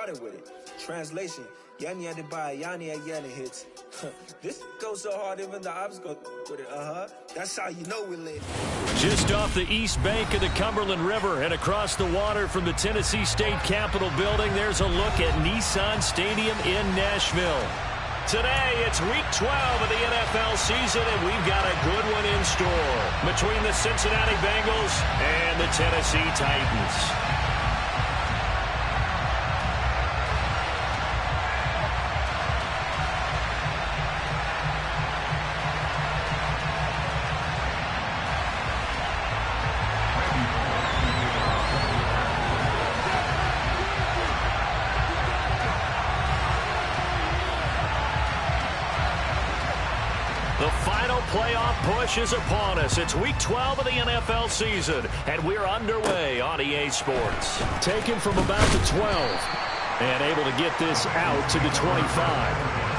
started with it. Translation, Yani Adebayo, Yani Ayana hits. This goes so hard even the ops go with it. That's how you know we're lit. Just off the east bank of the Cumberland River and across the water from the Tennessee State Capitol building, there's a look at Nissan Stadium in Nashville. Today, it's Week 12 of the NFL season, and we've got a good one in store between the Cincinnati Bengals and the Tennessee Titans. The final playoff push is upon us. It's Week 12 of the NFL season, and we're underway on EA Sports. Taken from about the 12 and able to get this out to the 25.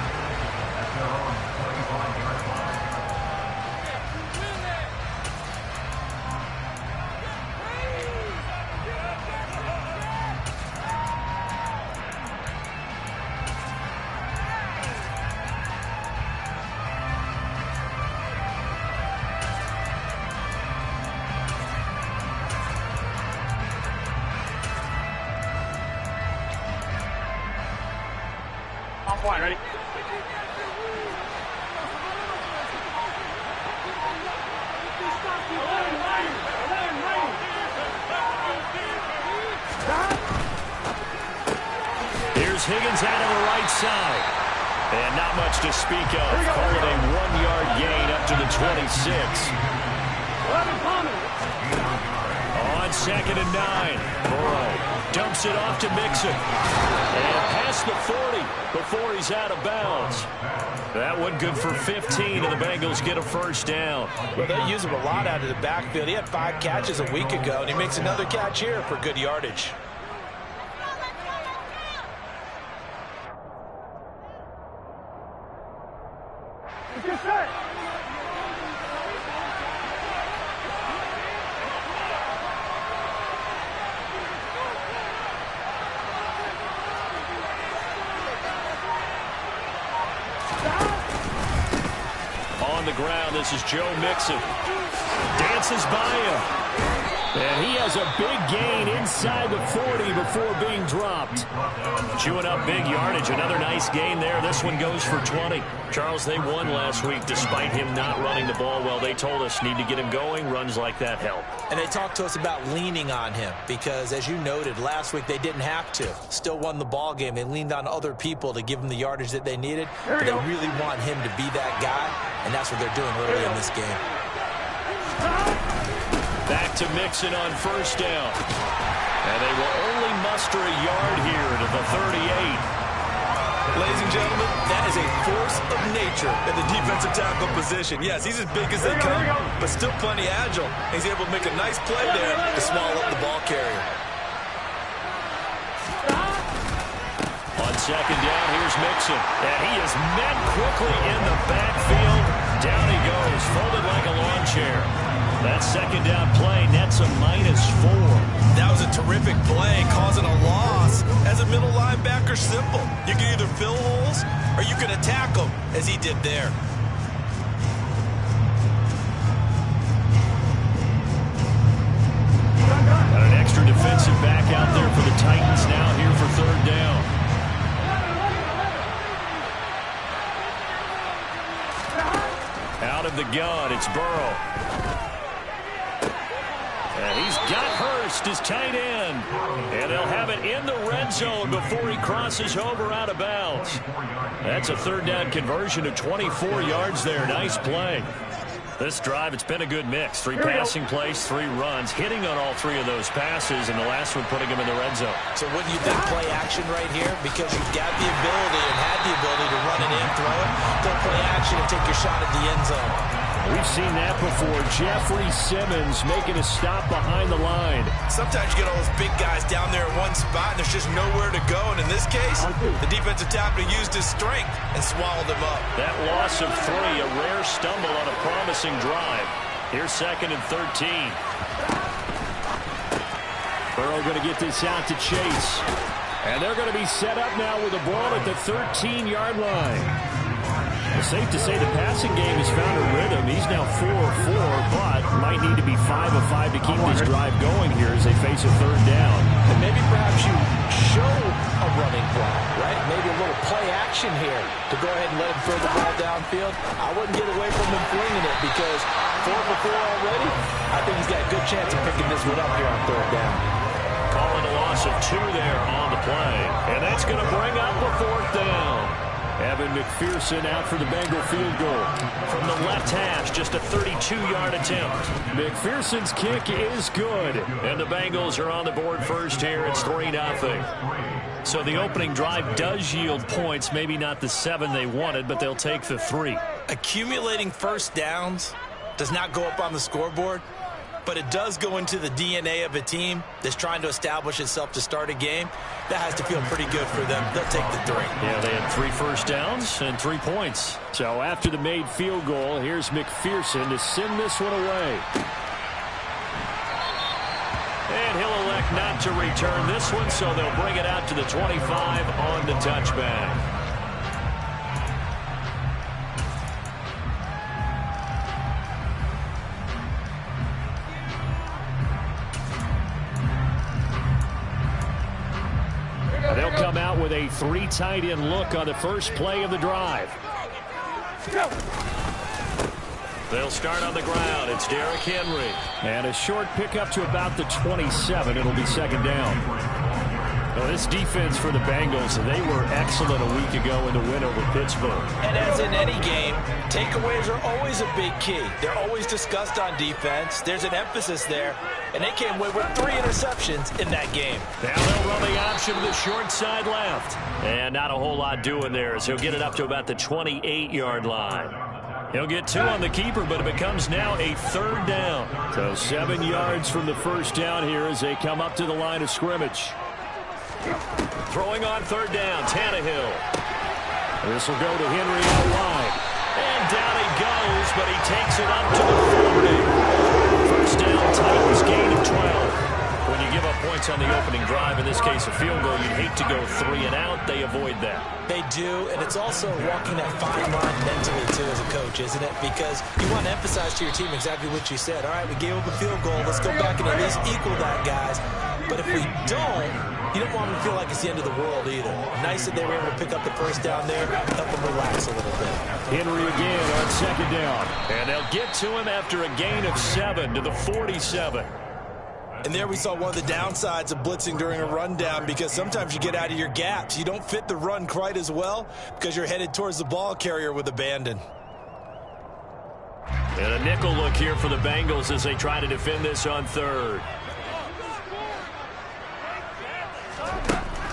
Offline, ready? Here's Higgins out of the right side. And not much to speak of. Call it a 1-yard gain up to the 26. On 2nd and 9. Burrow dumps it off to Mixon. And past the 40 before he's out of bounds. That one good for 15, and the Bengals get a first down. Well, they use him a lot out of the backfield. He had 5 catches a week ago, and he makes another catch here for good yardage. On the ground, this is Joe Mixon. Dances by him. And he has a big gain inside the 40 before being dropped. Chewing up big yardage. Another nice gain there. This one goes for 20. Charles, they won last week despite him not running the ball well. They told us need to get him going. Runs like that help. And they talked to us about leaning on him because, as you noted, last week they didn't have to. Still won the ball game. They leaned on other people to give them the yardage that they needed. But they really want him to be that guy, and that's what they're doing early in this game. Back to Mixon on first down. And they will only muster a yard here to the 38. Ladies and gentlemen, that is a force of nature in the defensive tackle position. Yes, he's as big as they come, but still plenty agile. He's able to make a nice play there to swallow up the ball carrier. On second down, here's Mixon. And he is met quickly in the backfield. Down he goes, folded like a lawn chair. That second down play nets a -4. That was a terrific play, causing a loss. As a middle linebacker, simple. You can either fill holes or you can attack them, as he did there. Got an extra defensive back out there for the Titans now here for third down. Out of the gun, it's Burrow. And he's got Hurst, his tight end. And they'll have it in the red zone before he crosses over out of bounds. That's a third down conversion of 24 yards there. Nice play. This drive, it's been a good mix. 3 passing plays, 3 runs, hitting on all 3 of those passes, and the last one putting him in the red zone. So wouldn't you think play action right here? Because you've got the ability and had the ability to run it in, throw it, go play action and take your shot at the end zone. We've seen that before. Jeffrey Simmons making a stop behind the line. Sometimes you get all those big guys down there in one spot, and there's just nowhere to go. And in this case, the defensive tackle used his strength and swallowed him up. That loss of 3, a rare stumble on a promising drive. Here's 2nd and 13. Burrow going to get this out to Chase. And they're going to be set up now with the ball at the 13-yard line. It's safe to say the passing game has found a rhythm. He's now 4 of 4, but might need to be 5 of 5 to keep this drive going here as they face a third down. And maybe perhaps you show a running play, right? Maybe a little play action here to go ahead and let him throw the ball downfield. I wouldn't get away from him flinging it because 4 for 4 already. I think he's got a good chance of picking this one up here on third down. Calling a loss of 2 there on the play. And that's going to bring up a fourth down. Evan McPherson out for the Bengal field goal. From the left hash, just a 32-yard attempt. McPherson's kick is good. And the Bengals are on the board first here. It's 3-0. So the opening drive does yield points. Maybe not the 7 they wanted, but they'll take the 3. Accumulating first downs does not go up on the scoreboard, but it does go into the DNA of a team that's trying to establish itself to start a game. That has to feel pretty good for them. They'll take the 3. Yeah, they had 3 first downs and 3 points. So after the made field goal, here's McPherson to send this one away. And he'll elect not to return this one, so they'll bring it out to the 25 on the touchback. They'll come out with a 3 tight end look on the first play of the drive. They'll start on the ground. It's Derrick Henry. And a short pickup to about the 27. It'll be second down. Well, this defense for the Bengals, they were excellent a week ago in the win over Pittsburgh. And as in any game, takeaways are always a big key. They're always discussed on defense. There's an emphasis there. And they came away with 3 interceptions in that game. Now they'll run the option to the short side left. And not a whole lot doing there, so he'll get it up to about the 28-yard line. He'll get 2 on the keeper, but it becomes now a third down. So 7 yards from the first down here as they come up to the line of scrimmage. Throwing on third down, Tannehill. This will go to Henry out wide. And down he goes, but he takes it up to the 40. First down, Titans, gain of 12. When you give up points on the opening drive, in this case a field goal, you'd hate to go 3 and out. They avoid that. They do, and it's also walking that fine line mentally, too, as a coach, isn't it? Because you want to emphasize to your team exactly what you said. All right, we gave up a field goal. Let's go back and at least equal that, guys. But if we don't, you don't want them to feel like it's the end of the world either. Nice that they were able to pick up the first down there, help them relax a little bit. Henry again on second down. And they'll get to him after a gain of 7 to the 47. And there we saw one of the downsides of blitzing during a rundown, because sometimes you get out of your gaps. You don't fit the run quite as well because you're headed towards the ball carrier with abandon. And a nickel look here for the Bengals as they try to defend this on third.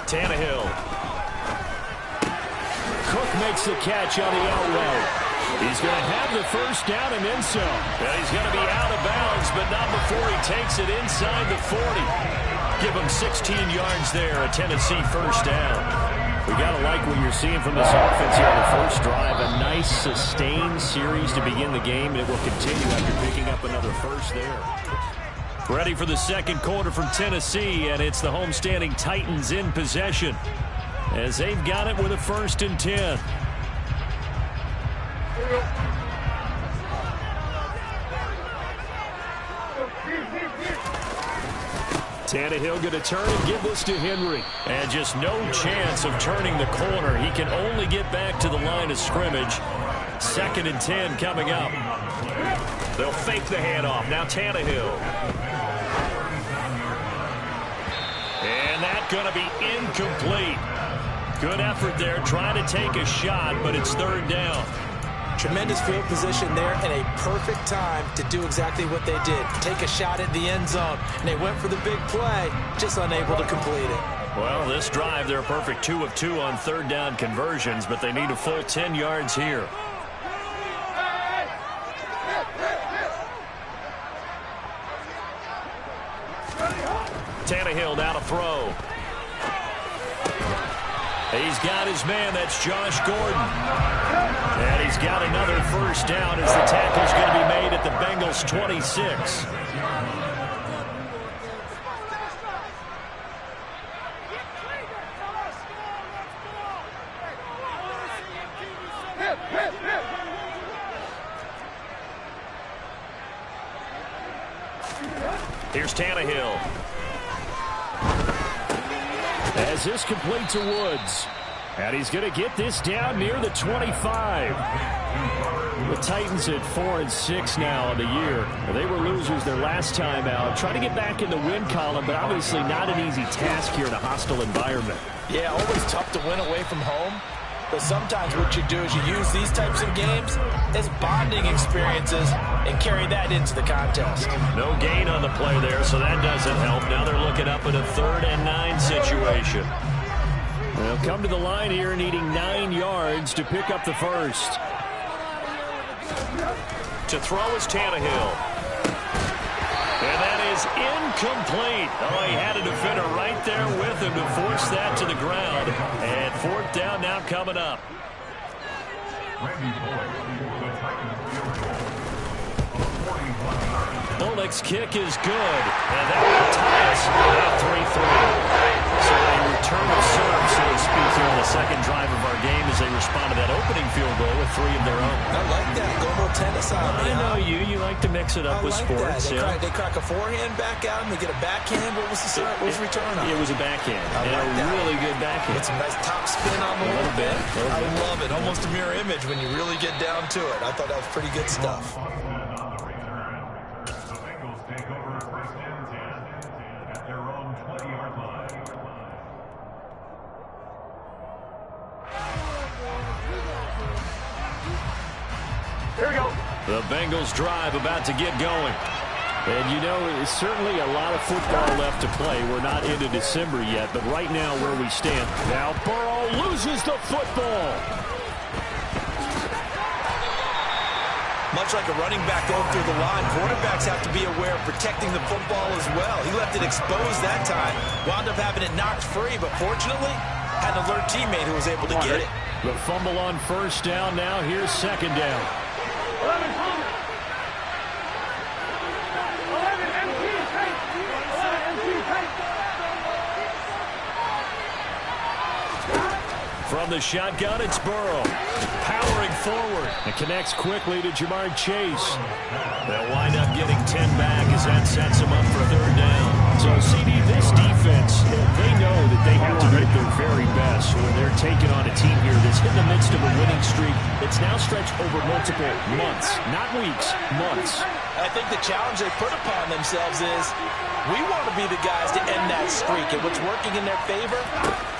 Tannehill. Cook makes the catch on the out route. He's going to have the first down and then some. And he's going to be out of bounds, but not before he takes it inside the 40. Give him 16 yards there, a Tennessee first down. We got to like what you're seeing from this offense here on the first drive. A nice, sustained series to begin the game, and it will continue after picking up another first there. Ready for the second quarter from Tennessee, and it's the homestanding Titans in possession as they've got it with a 1st and 10. Tannehill going to turn and give this to Henry. And just no chance of turning the corner. He can only get back to the line of scrimmage. 2nd and 10 coming up. They'll fake the handoff. Now Tannehill. And that's going to be incomplete. Good effort there, trying to take a shot, but it's third down. Tremendous field position there and a perfect time to do exactly what they did. Take a shot at the end zone. And they went for the big play, just unable to complete it. Well, this drive, they're a perfect 2 of 2 on third down conversions, but they need a full 10 yards here. Tannehill now to throw. He's got his man. That's Josh Gordon. And he's got another first down as the tackle's going to be made at the Bengals' 26. Here's Tannehill. As this complete to Woods. And he's going to get this down near the 25. The Titans at 4-6 now on the year. They were losers their last time out. Trying to get back in the win column, but obviously not an easy task here in a hostile environment. Yeah, always tough to win away from home. But sometimes what you do is you use these types of games as bonding experiences and carry that into the contest. No gain on the play there, so that doesn't help. Now they're looking up at a 3rd and 9 situation. They'll come to the line here needing 9 yards to pick up the first. To throw is Tannehill. And that is incomplete. Oh, he had a defender right there with him to force that to the ground. And 4th down now coming up. Oleg's kick is good. And that will tie us at 3-3. So a return of serve, so to speak, here on the second drive of our game as they respond to that opening field goal with 3 of their own. I like that. Go a little tennis on me. I know you. You like to mix it up with sports. They crack a forehand back out and they get a backhand. What was the return on? It was a backhand. And a really good backhand. With some nice top spin on the little bit. I love it. Almost a mirror image when you really get down to it. I thought that was pretty good stuff. Here we go. The Bengals drive about to get going. And you know, it's certainly a lot of football left to play. We're not into December yet, but right now where we stand. Now Burrow loses the football. Much like a running back going through the line, quarterbacks have to be aware of protecting the football as well. He left it exposed that time. Wound up having it knocked free, but fortunately, had an alert teammate who was able to get it. The fumble on 1st down now. Here's 2nd down. 11 empty tape. 11 empty tape. From the shotgun, it's Burrow. Powering forward. And connects quickly to Jamar Chase. They'll wind up getting 10 back as that sets them up for 3rd down. So, CD, this defense, they know that they have to be at their very best when they're taking on a team here that's in the midst of a winning streak that's now stretched over multiple months, not weeks, months. I think the challenge they put upon themselves is we want to be the guys to end that streak. And what's working in their favor?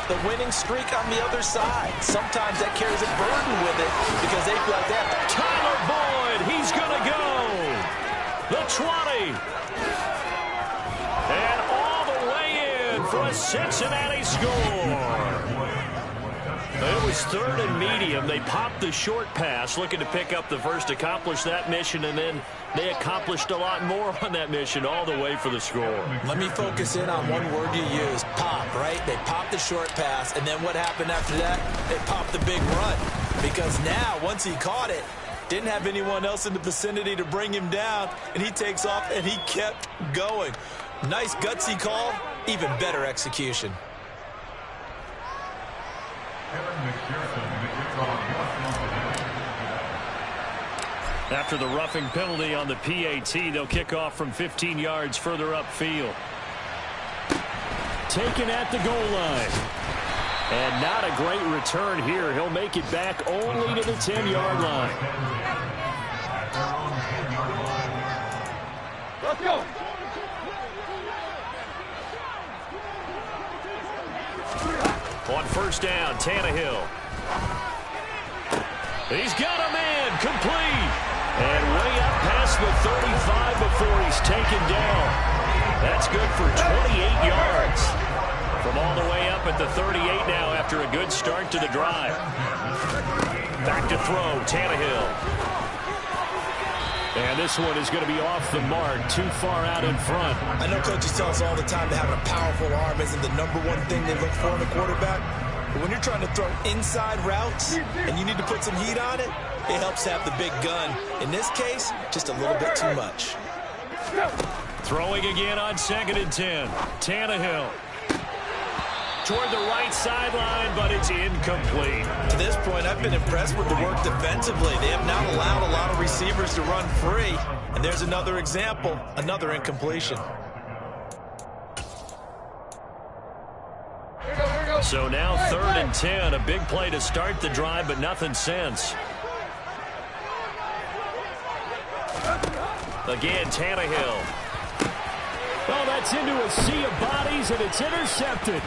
The winning streak on the other side. Sometimes that carries a burden with it because they feel like that. Tyler Boyd, he's going to go. The 20. And all the way in for a Cincinnati score. It was 3rd and medium. They popped the short pass, looking to pick up the first, accomplish that mission, and then they accomplished a lot more on that mission all the way for the score. Let me focus in on one word you use, pop, right? They popped the short pass, and then what happened after that? They popped the big run. Because now, once he caught it, didn't have anyone else in the vicinity to bring him down, and he takes off, and he kept going. Nice gutsy call, even better execution. After the roughing penalty on the PAT, they'll kick off from 15 yards further upfield. Taken at the goal line. And not a great return here. He'll make it back only to the 10-yard line. Let's go. On 1st down, Tannehill. He's got a man, complete. And way up past the 35 before he's taken down. That's good for 28 yards. From all the way up at the 38 now after a good start to the drive. Back to throw, Tannehill. And this one is going to be off the mark, too far out in front. I know coaches tell us all the time that having a powerful arm isn't the #1 thing they look for in a quarterback. But when you're trying to throw inside routes and you need to put some heat on it, it helps have the big gun. In this case, just a little bit too much. Throwing again on 2nd and 10. Tannehill. Toward the right sideline, but it's incomplete. To this point, I've been impressed with the work defensively. They have not allowed a lot of receivers to run free. And there's another example, another incompletion. So now 3rd and 10. A big play to start the drive, but nothing since. Again, Tannehill. Oh, that's into a sea of bodies, and it's intercepted.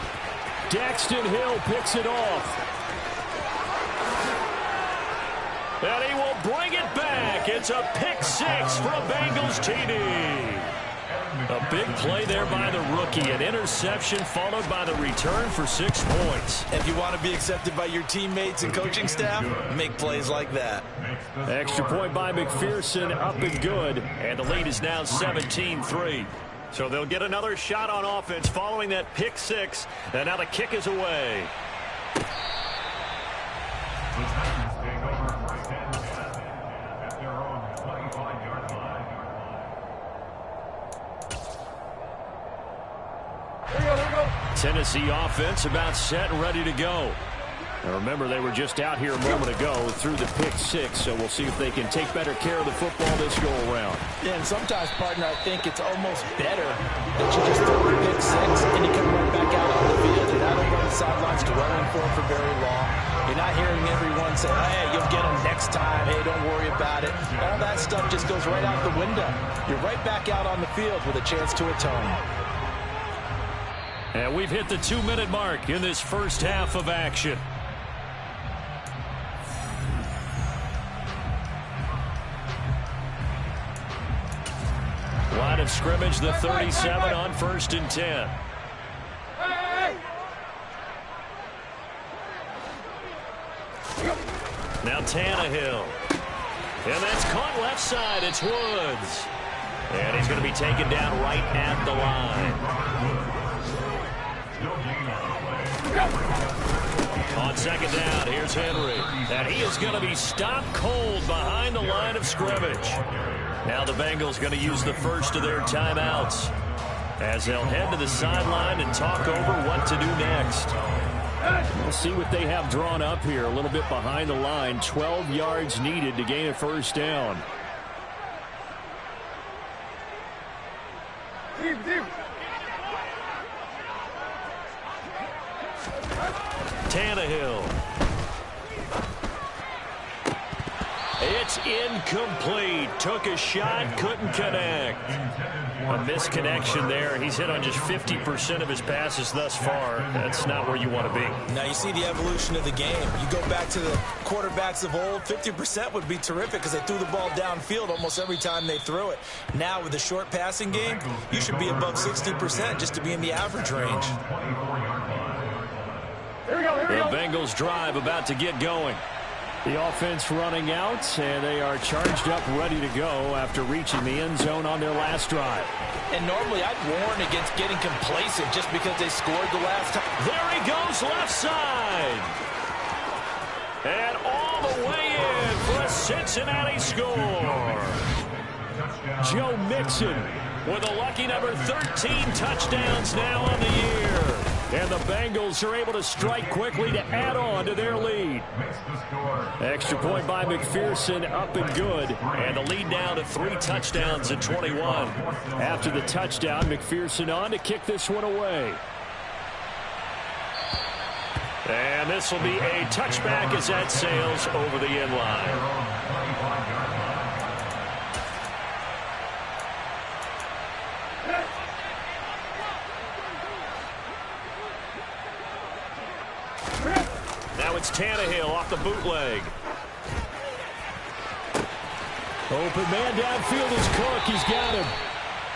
Daxton Hill picks it off. And he will bring it back. It's a pick six for a Bengals TD. A big play there by the rookie. An interception followed by the return for 6 points. If you want to be accepted by your teammates and coaching staff, make plays like that. Extra point by McPherson, up and good. And the lead is now 17-3. So they'll get another shot on offense following that pick six. And now the kick is away. Tennessee offense about set and ready to go. Now remember, they were just out here a moment ago through the pick six, so we'll see if they can take better care of the football this go-around. Yeah, and sometimes, partner, I think it's almost better that you just throw the pick six and you come right back out on the field. You're not over on the sidelines dwelling for very long. You're not hearing everyone say, hey, you'll get them next time. Hey, don't worry about it. All that stuff just goes right out the window. You're right back out on the field with a chance to atone. And we've hit the 2-minute mark in this first half of action. Line of scrimmage, the 37 on 1st and 10. Now Tannehill. And that's caught left side. It's Woods. And he's going to be taken down right at the line. On 2nd down, here's Henry. And he is going to be stopped cold behind the line of scrimmage. Now the Bengals going to use the first of their timeouts as they'll head to the sideline and talk over what to do next. We'll see what they have drawn up here. A little bit behind the line. 12 yards needed to gain a first down. Tannehill. It's incomplete. Took a shot, couldn't connect. A misconnection there. He's hit on just 50% of his passes thus far. That's not where you want to be. Now you see the evolution of the game. You go back to the quarterbacks of old, 50% would be terrific because they threw the ball downfield almost every time they threw it. Now with the short passing game, you should be above 60% just to be in the average range. The Bengals drive about to get going. The offense running out, and they are charged up, ready to go after reaching the end zone on their last drive. And normally I'd warn against getting complacent just because they scored the last time. There he goes, left side. And all the way in for a Cincinnati score. Joe Mixon with a lucky number 13 touchdowns now on the year. And the Bengals are able to strike quickly to add on to their lead. Extra point by McPherson, up and good. And the lead now to 3 touchdowns at 21. After the touchdown, McPherson on to kick this one away. And this will be a touchback as that sails over the end line. Now it's Tannehill off the bootleg. Open man downfield is Cook. He's got him.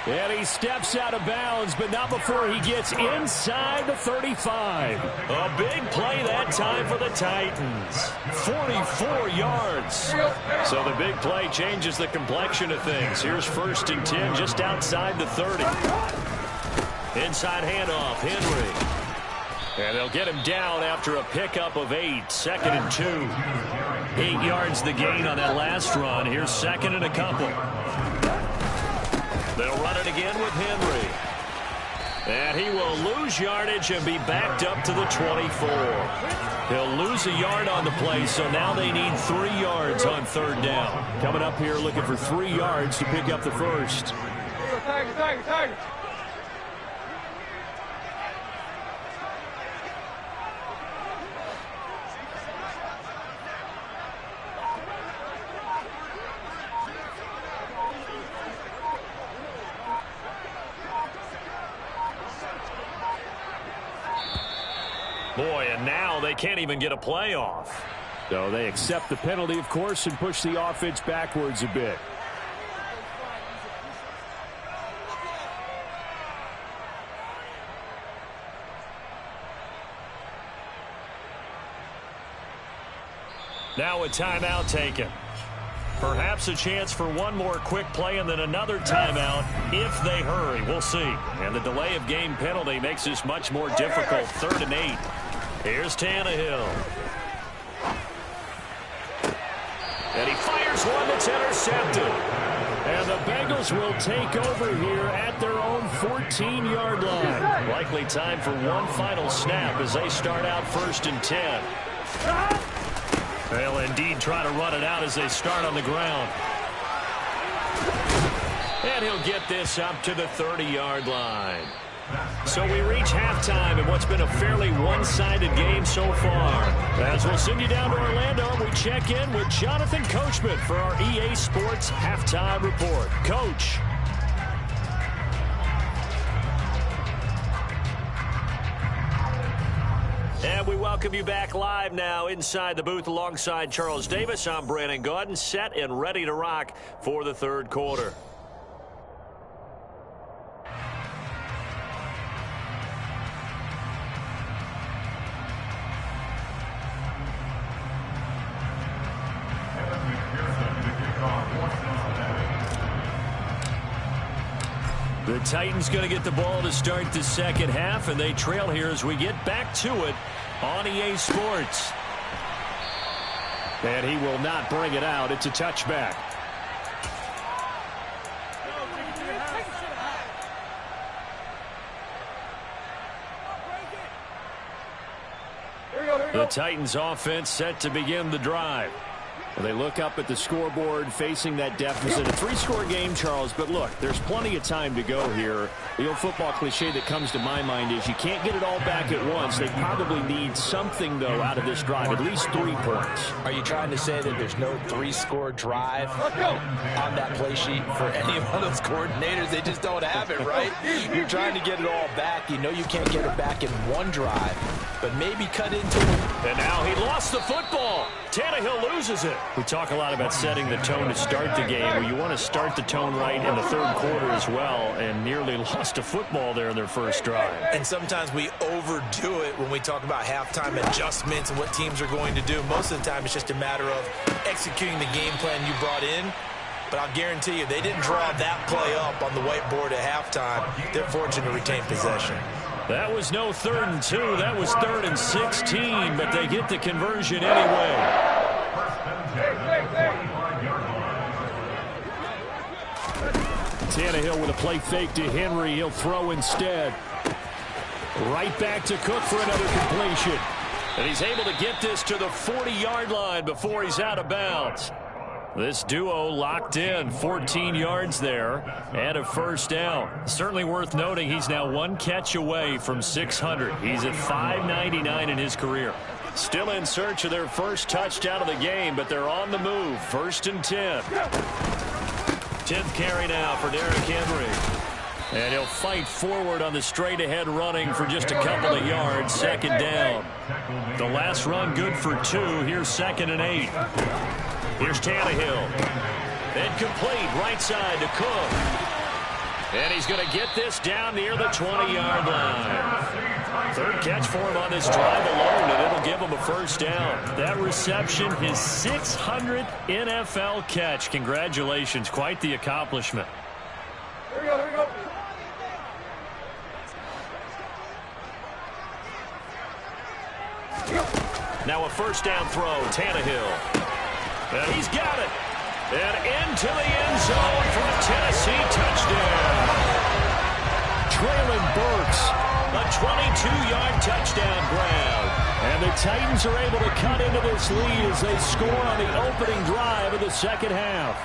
And he steps out of bounds, but not before he gets inside the 35. A big play that time for the Titans. 44 yards. So the big play changes the complexion of things. Here's 1st and 10 just outside the 30. Inside handoff, Henry. And they'll get him down after a pickup of 8. 2nd and 2. 8 yards the gain on that last run. Here's 2nd and a couple. They'll run it again with Henry. And he will lose yardage and be backed up to the 24. He'll lose a yard on the play, so now they need 3 yards on 3rd down. Coming up here looking for 3 yards to pick up the first. Boy, and now they can't even get a playoff. So they accept the penalty, of course, and push the offense backwards a bit. Now a timeout taken. Perhaps a chance for one more quick play and then another timeout if they hurry. We'll see. And the delay of game penalty makes this much more difficult. 3rd and 8. Here's Tannehill. And he fires one that's intercepted. And the Bengals will take over here at their own 14-yard line. Likely time for one final snap as they start out 1st and 10. They'll indeed try to run it out as they start on the ground. And he'll get this up to the 30-yard line. So we reach halftime in what's been a fairly one-sided game so far. As we'll send you down to Orlando, we check in with Jonathan Coachman for our EA Sports Halftime Report. Coach. And we welcome you back live now inside the booth alongside Charles Davis. I'm Brandon Gaudin, set and ready to rock for the 3rd quarter. The Titans going to get the ball to start the second half, and they trail here as we get back to it on EA Sports. And he will not bring it out. It's a touchback. The Titans offense set to begin the drive. They look up at the scoreboard facing that deficit. A 3-score game, Charles, but look, there's plenty of time to go here. The old football cliche that comes to my mind is you can't get it all back at once. They probably need something, though, out of this drive, at least 3 points. Are you trying to say that there's no 3-score drive on that play sheet for any of those coordinators? They just don't have it, right? You're trying to get it all back. You know you can't get it back in one drive, but maybe cut into it. And now he lost the football. Tannehill loses it. We talk a lot about setting the tone to start the game. Well, you want to start the tone right in the 3rd quarter as well, and nearly lost a football there in their first drive. And sometimes we overdo it when we talk about halftime adjustments and what teams are going to do. Most of the time it's just a matter of executing the game plan you brought in. But I'll guarantee you, they didn't draw that play up on the whiteboard at halftime. They're fortunate to retain possession. That was no 3rd and 2. That was 3rd and 16, but they get the conversion anyway. Tannehill with a play fake to Henry. He'll throw instead. Right back to Cook for another completion. And he's able to get this to the 40-yard line before he's out of bounds. This duo locked in, 14 yards there, and a first down. Certainly worth noting he's now 1 catch away from 600. He's at 599 in his career. Still in search of their first touchdown of the game, but they're on the move. 1st and 10. 10th carry now for Derrick Henry. And he'll fight forward on the straight-ahead running for just a couple of yards. 2nd down. The last run good for 2. Here's 2nd and 8. Here's Tannehill. Incomplete, right side to Cook. And he's going to get this down near the 20-yard line. 3rd catch for him on this drive alone, and it'll give him a first down. That reception, his 600th NFL catch. Congratulations, quite the accomplishment. Here we go, here we go. Now a first down throw, Tannehill. And he's got it. And into the end zone for a Tennessee touchdown. Traylon Burks. A 22-yard touchdown grab. And the Titans are able to cut into this lead as they score on the opening drive of the second half.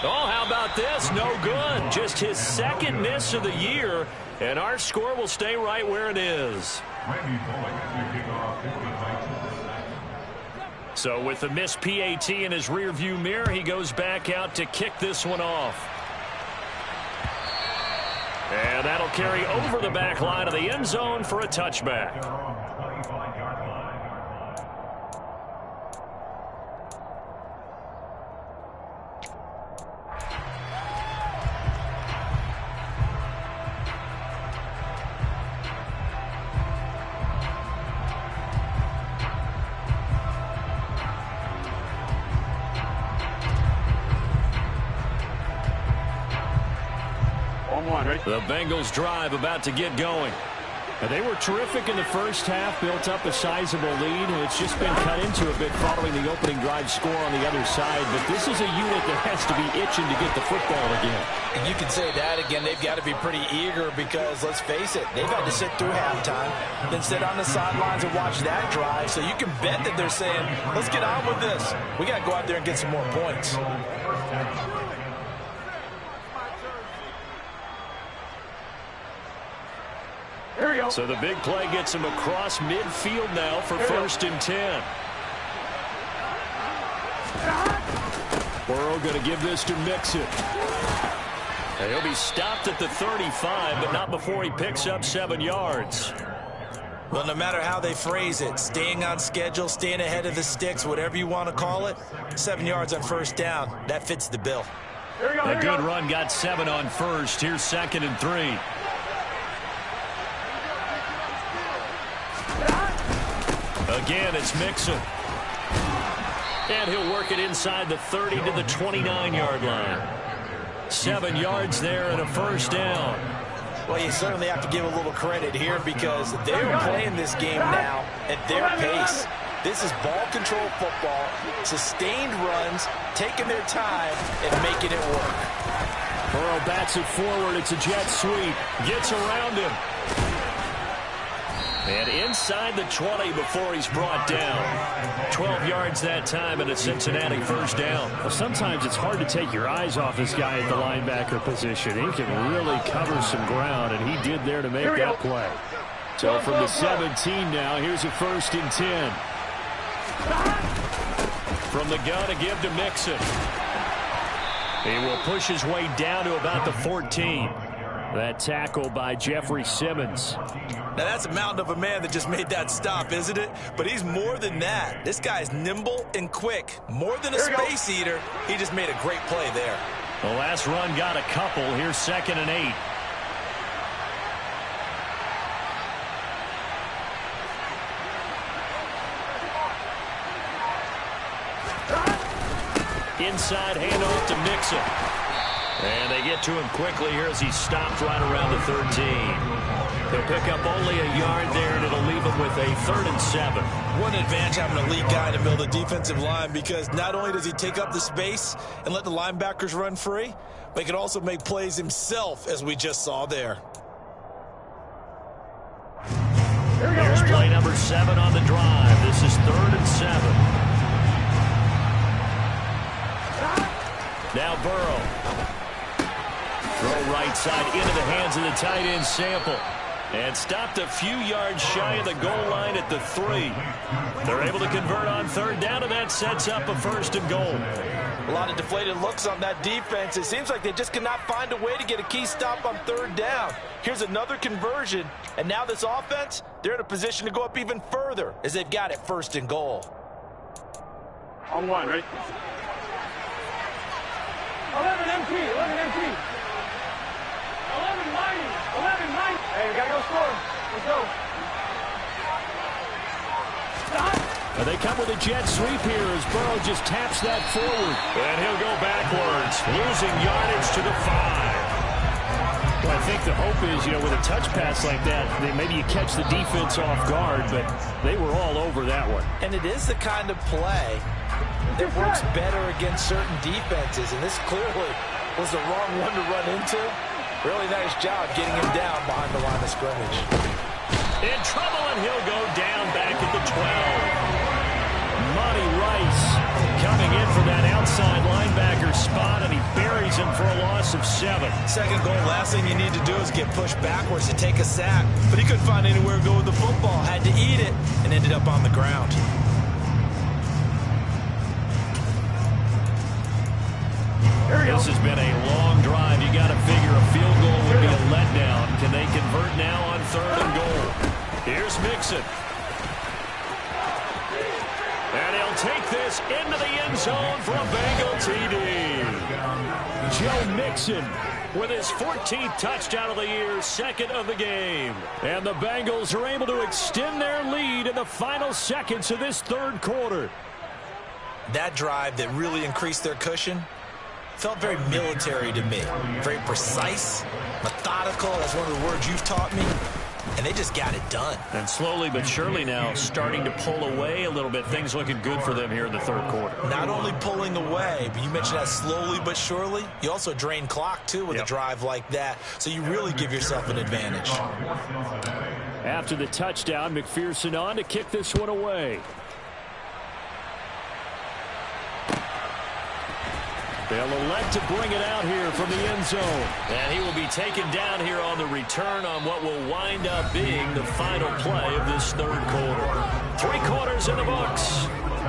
Oh, how about this? No good. Just his 2nd miss of the year. And our score will stay right where it is. So with the missed PAT in his rearview mirror, he goes back out to kick this one off. And that'll carry over the back line of the end zone for a touchback. The Bengals drive about to get going. They were terrific in the first half, built up a sizable lead, and it's just been cut into a bit following the opening drive score on the other side. But this is a unit that has to be itching to get the football again. And you can say that again. They've got to be pretty eager because, let's face it, they've had to sit through halftime, then sit on the sidelines and watch that drive. So you can bet that they're saying, let's get on with this. We got to go out there and get some more points. So the big play gets him across midfield now for 1st and 10. Burrow going to give this to Mixon. He'll be stopped at the 35, but not before he picks up 7 yards. Well, no matter how they phrase it, staying on schedule, staying ahead of the sticks, whatever you want to call it, 7 yards on 1st down, that fits the bill. A good run got 7 on 1st. Here's 2nd and 3. Again, it's Mixon. And he'll work it inside the 30 to the 29-yard line. 7 yards there and a 1st down. Well, you certainly have to give a little credit here because they're playing this game now at their pace. This is ball control football, sustained runs, taking their time and making it work. Burrow bats it forward. It's a jet sweep. Gets around him. And inside the 20 before he's brought down. 12 yards that time and a Cincinnati 1st down. Well, sometimes it's hard to take your eyes off this guy at the linebacker position. He can really cover some ground, and he did there to make that play. So from the 17 now, here's a 1st and 10. From the gun to give to Mixon. He will push his way down to about the 14. That tackle by Jeffrey Simmons. Now, that's a mountain of a man that just made that stop, isn't it? But he's more than that. This guy's nimble and quick. More than a space eater. He just made a great play there. The last run got a couple. Here's 2nd and 8. Inside handoff to Mixon. And they get to him quickly here as he's stopped right around the 13. He'll pick up only a yard there, and it'll leave him with a 3rd and 7. What an advantage having an elite guy in the middle of the defensive line, because not only does he take up the space and let the linebackers run free, but he can also make plays himself, as we just saw there. Here's play number 7 on the drive. This is 3rd and 7. Now Burrow. Throw right side into the hands of the tight end Sample. And stopped a few yards shy of the goal line at the 3. They're able to convert on 3rd down, and that sets up a 1st and goal. A lot of deflated looks on that defense. It seems like they just cannot find a way to get a key stop on 3rd down. Here's another conversion, and now this offense, they're in a position to go up even further as they've got it 1st and goal. On 1, right? 11 empty, 11 empty. 11 mighty, 11 mighty. Hey, we gotta go score. Let's go. And they come with a jet sweep here as Burrow just taps that forward. And he'll go backwards, losing yardage to the 5. Well, I think the hope is, with a touch pass like that, maybe you catch the defense off guard, but they were all over that one. And it is the kind of play that works better against certain defenses, and this clearly was the wrong one to run into. Really nice job getting him down behind the line of scrimmage. In trouble, and he'll go down back at the 12. Monty Rice coming in for that outside linebacker spot, and he buries him for a loss of 7. 2nd goal, last thing you need to do is get pushed backwards to take a sack. But he couldn't find anywhere to go with the football, had to eat it, and ended up on the ground. This has been a long drive. You got to figure a field goal would be a letdown. Can they convert now on 3rd and goal? Here's Mixon. And he'll take this into the end zone for a Bengal TD. Joe Mixon with his 14th touchdown of the year, 2nd of the game. And the Bengals are able to extend their lead in the final seconds of this 3rd quarter. That drive that really increased their cushion felt very military to me. Very precise, methodical. That's one of the words you've taught me. And they just got it done. And slowly but surely now starting to pull away a little bit. Things looking good for them here in the 3rd quarter. Not only pulling away, but you mentioned that slowly but surely. You also drain clock, too, with a drive like that. So you really give yourself an advantage. After the touchdown, McPherson on to kick this one away. They'll elect to bring it out here from the end zone. And he will be taken down here on the return on what will wind up being the final play of this 3rd quarter. 3 quarters in the books.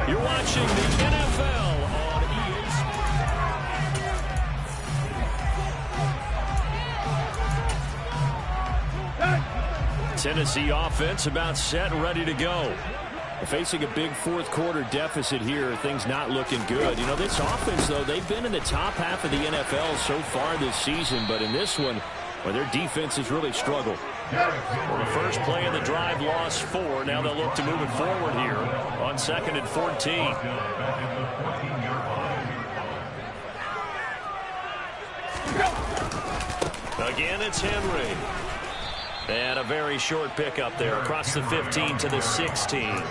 You're watching the NFL on EA. Tennessee offense about set and ready to go. Facing a big 4th quarter deficit here, things not looking good. You know, this offense, though, they've been in the top half of the NFL so far this season, but in this one, well, their defense has really struggled. Well, the first play of the drive lost 4. Now they'll look to move it forward here on 2nd and 14. Again, it's Henry. And a very short pickup there across the 15 to the 16.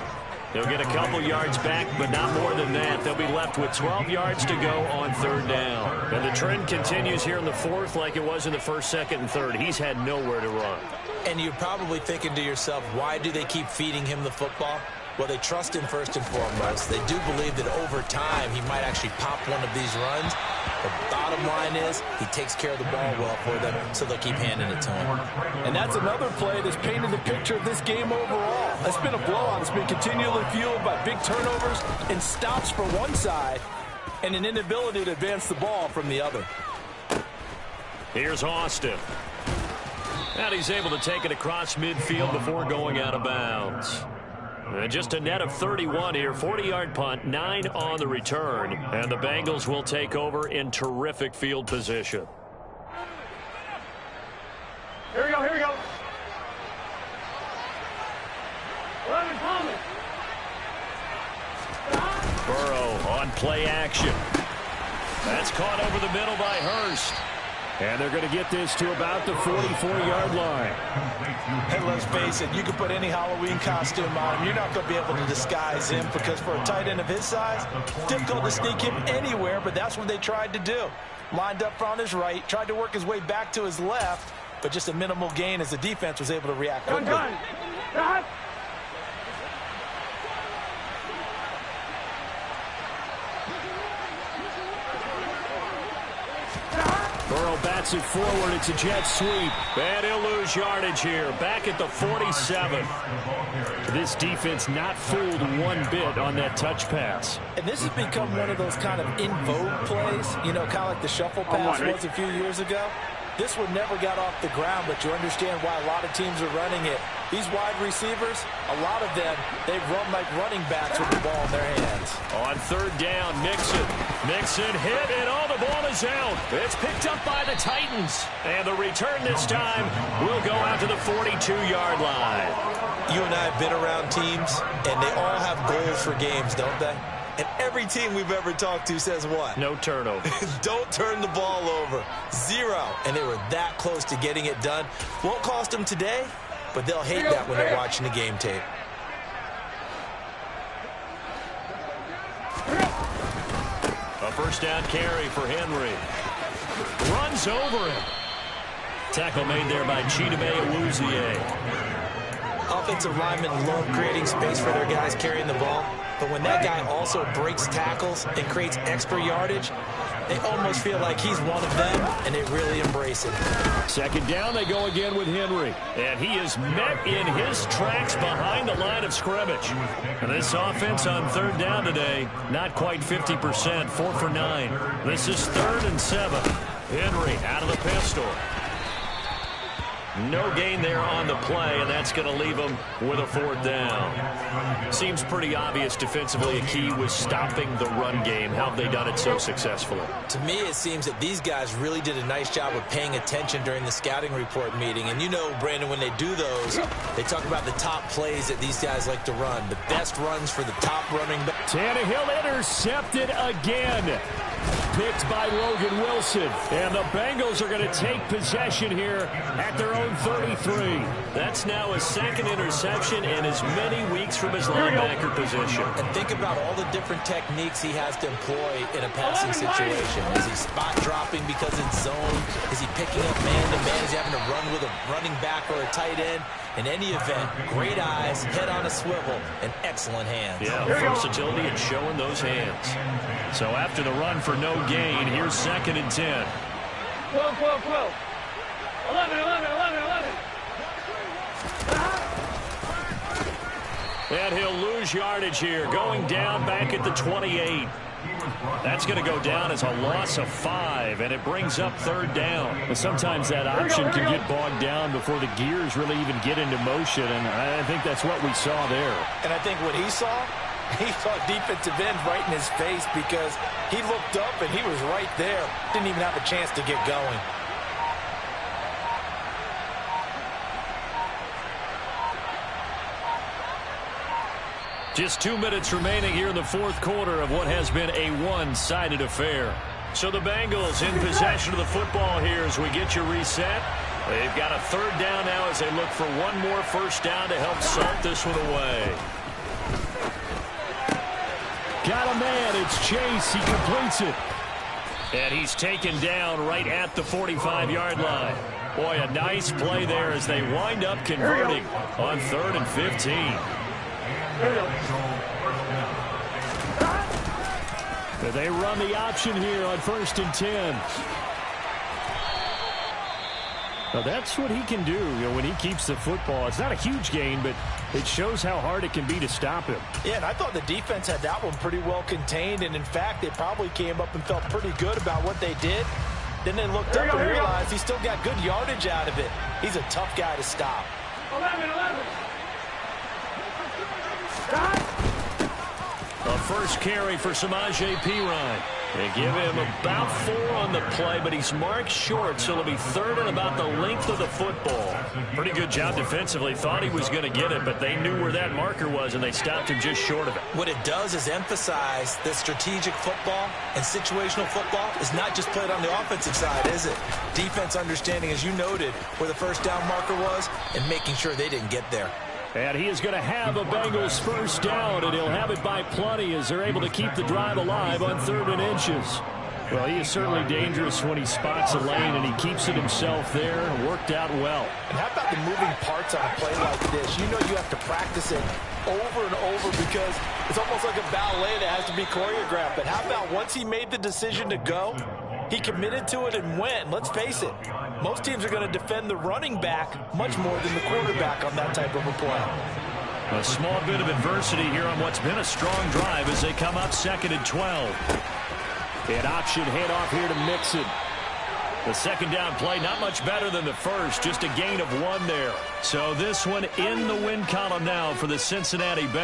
They'll get a couple yards back, but not more than that. They'll be left with 12 yards to go on 3rd down. And the trend continues here in the 4th like it was in the 1st, 2nd, and 3rd. He's had nowhere to run. And you're probably thinking to yourself, why do they keep feeding him the football? Well, they trust him first and foremost. They do believe that over time he might actually pop one of these runs. The bottom line is he takes care of the ball well for them, so they'll keep handing it to him. And that's another play that's painted the picture of this game overall. It's been a blowout. It's been continually fueled by big turnovers and stops for one side and an inability to advance the ball from the other. Here's Austin. And he's able to take it across midfield before going out of bounds. And just a net of 31 here, 40-yard punt, 9 on the return. And the Bengals will take over in terrific field position. Here we go, here we go. 11 Thomas. Burrow on play action. That's caught over the middle by Hurst. And they're going to get this to about the 44-yard line. And let's face it, you can put any Halloween costume on him. You're not going to be able to disguise him because for a tight end of his size, difficult to sneak him anywhere, but that's what they tried to do. Lined up on his right, tried to work his way back to his left, but just a minimal gain as the defense was able to react quickly. Done. Burrow bats it forward. It's a jet sweep. And he'll lose yardage here. Back at the 47. This defense not fooled one bit on that touch pass. And this has become one of those kind of in vogue plays, you know, kind of like the shuffle pass was a few years ago. This one never got off the ground, but you understand why a lot of teams are running it. These wide receivers, a lot of them, they run like running backs with the ball in their hands. On 3rd down, Mixon hit, and all the ball is out. It's picked up by the Titans. And the return this time will go out to the 42-yard line. You and I have been around teams, and they all have goals for games, don't they? And every team we've ever talked to says what? No turnover. Don't turn the ball over. 0. And they were that close to getting it done. Won't cost them today, but they'll hate that when they're watching the game tape. A first down carry for Henry. Runs over him. Tackle made there by Chidobe Awuzie. Offensive linemen love creating space for their guys carrying the ball. But when that guy also breaks tackles and creates extra yardage, They almost feel like he's one of them, and they really embrace it. Second down, they go again with Henry. And he is met in his tracks behind the line of scrimmage. And this offense on third down today, not quite 50%, 4 for 9. This is 3rd and 7. Henry out of the pistol. No gain there on the play, and that's going to leave him with a 4th down. Seems pretty obvious defensively a key was stopping the run game. How have they done it so successfully? To me, it seems that these guys really did a nice job of paying attention during the scouting report meeting. And you know, Brandon, when they do those, they talk about the top plays that these guys like to run. The best runs for the top running back. Tannehill intercepted again. Picked by Logan Wilson. And the Bengals are going to take possession here at their own 33. That's now his 2nd interception and as many weeks from his linebacker position. And think about all the different techniques he has to employ in a passing situation. Is he spot dropping because it's zone? Is he picking up man-to-man? Is he having to run with a running back or a tight end? In any event, great eyes, head on a swivel, and excellent hands. Yeah, versatility and showing those hands. So after the run for no gain, here's 2nd and 10. 12, 12, 12. 11, 11, 11, 11. And he'll lose yardage here, going down back at the 28. That's going to go down as a loss of 5, and it brings up 3rd down. But sometimes that option can get bogged down before the gears really even get into motion, and I think that's what we saw there. And I think what he saw defensive end right in his face because he looked up and he was right there. Didn't even have a chance to get going. Just 2 minutes remaining here in the 4th quarter of what has been a one-sided affair. So the Bengals in possession of the football here as we get you reset. They've got a 3rd down now as they look for one more 1st down to help salt this one away. Got a man. It's Chase. He completes it. And he's taken down right at the 45-yard line. Boy, a nice play there as they wind up converting on 3rd and 15. They run the option here on 1st and 10. Now that's what he can do, when he keeps the football. It's not a huge gain, but it shows how hard it can be to stop him. Yeah, and I thought the defense had that one pretty well contained, and in fact, they probably came up and felt pretty good about what they did. Then they looked up and realized he still got good yardage out of it. He's a tough guy to stop. 11, 11. A 1st carry for Samaje Perine. They give him about 4 on the play, but he's marked short, so it'll be 3rd and about the length of the football. Pretty good job defensively. Thought he was going to get it, but they knew where that marker was, and they stopped him just short of it. What it does is emphasize that strategic football and situational football is not just played on the offensive side, is it? Defense understanding, as you noted, where the 1st down marker was and making sure they didn't get there. And he is going to have a Bengals 1st down, and he'll have it by plenty as they're able to keep the drive alive on 3rd and inches. Well, he is certainly dangerous when he spots a lane, and he keeps it himself there and worked out well. And how about the moving parts on a play like this? You know you have to practice it over and over because it's almost like a ballet that has to be choreographed. But how about once he made the decision to go, he committed to it and went. Let's face it, most teams are going to defend the running back much more than the quarterback on that type of a play. A small bit of adversity here on what's been a strong drive as they come up 2nd and 12. An option handoff here to Mixon. The 2nd down play, not much better than the 1st, just a gain of 1 there. So this one in the win column now for the Cincinnati Bengals.